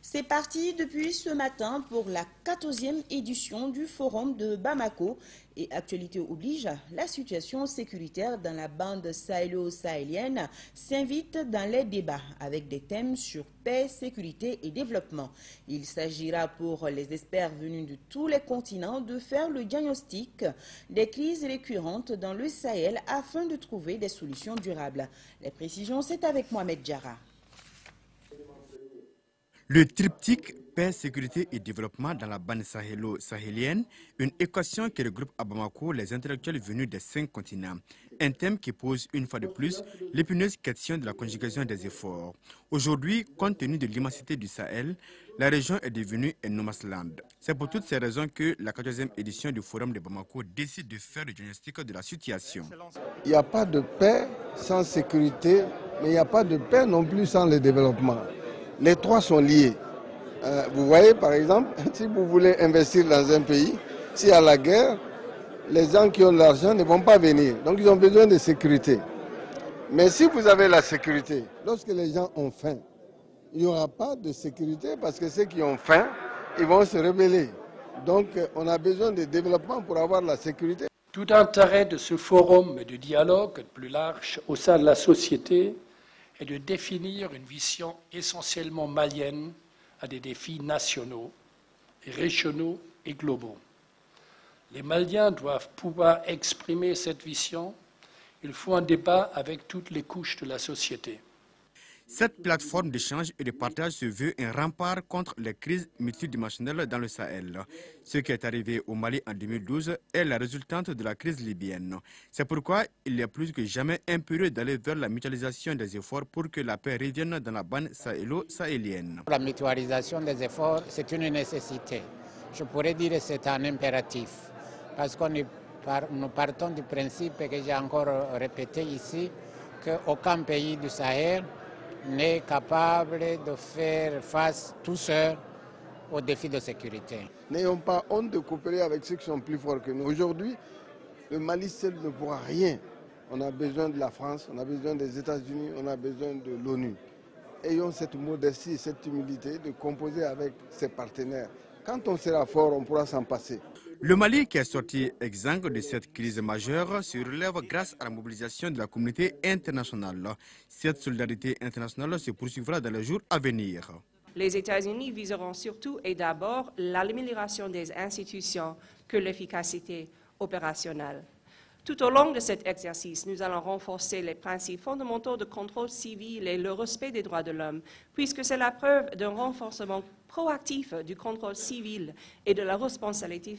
C'est parti depuis ce matin pour la 14e édition du Forum de Bamako. Et actualité oblige, la situation sécuritaire dans la bande sahélo-sahélienne s'invite dans les débats avec des thèmes sur paix, sécurité et développement. Il s'agira pour les experts venus de tous les continents de faire le diagnostic des crises récurrentes dans le Sahel afin de trouver des solutions durables. Les précisions, c'est avec Mohamed Diarra. Le triptyque paix, sécurité et développement dans la bande sahélo-sahélienne, une équation qui regroupe à Bamako les intellectuels venus des 5 continents. Un thème qui pose une fois de plus l'épineuse question de la conjugaison des efforts. Aujourd'hui, compte tenu de l'immensité du Sahel, la région est devenue un no man's land. C'est pour toutes ces raisons que la 14e édition du Forum de Bamako décide de faire le diagnostic de la situation. Il n'y a pas de paix sans sécurité, mais il n'y a pas de paix non plus sans le développement. Les trois sont liés. Vous voyez, par exemple, si vous voulez investir dans un pays, s'il y a la guerre, les gens qui ont de l'argent ne vont pas venir. Donc, ils ont besoin de sécurité. Mais si vous avez la sécurité, lorsque les gens ont faim, il n'y aura pas de sécurité parce que ceux qui ont faim, ils vont se rebeller. Donc, on a besoin de développement pour avoir la sécurité. Tout intérêt de ce forum de dialogue plus large au sein de la société est de définir une vision essentiellement malienne à des défis nationaux, régionaux et globaux. Les Maliens doivent pouvoir exprimer cette vision. Il faut un débat avec toutes les couches de la société. Cette plateforme d'échange et de partage se veut un rempart contre les crises multidimensionnelles dans le Sahel. Ce qui est arrivé au Mali en 2012 est la résultante de la crise libyenne. C'est pourquoi il est plus que jamais impérieux d'aller vers la mutualisation des efforts pour que la paix revienne dans la bande sahélo-sahélienne. La mutualisation des efforts, c'est une nécessité. Je pourrais dire que c'est un impératif. Parce que nous partons du principe que j'ai encore répété ici, qu'aucun pays du Sahel n'est capable de faire face tout seul aux défis de sécurité. N'ayons pas honte de coopérer avec ceux qui sont plus forts que nous. Aujourd'hui, le Mali seul ne pourra rien. On a besoin de la France, on a besoin des États-Unis, on a besoin de l'ONU. Ayons cette modestie, cette humilité de composer avec ses partenaires. Quand on sera fort, on pourra s'en passer. Le Mali, qui est sorti exsangue de cette crise majeure, se relève grâce à la mobilisation de la communauté internationale. Cette solidarité internationale se poursuivra dans les jours à venir. Les États-Unis viseront surtout et d'abord l'amélioration des institutions que l'efficacité opérationnelle. Tout au long de cet exercice, nous allons renforcer les principes fondamentaux de contrôle civil et le respect des droits de l'homme, puisque c'est la preuve d'un renforcement proactif du contrôle civil et de la responsabilité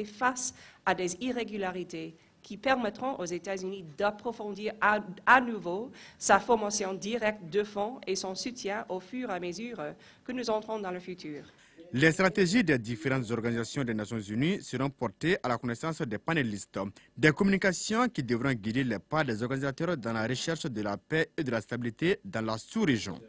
face à des irrégularités qui permettront aux États-Unis d'approfondir à nouveau sa formation directe de fonds et son soutien au fur et à mesure que nous entrons dans le futur. Les stratégies des différentes organisations des Nations Unies seront portées à la connaissance des panélistes. Des communications qui devront guider les pas des organisateurs dans la recherche de la paix et de la stabilité dans la sous-région.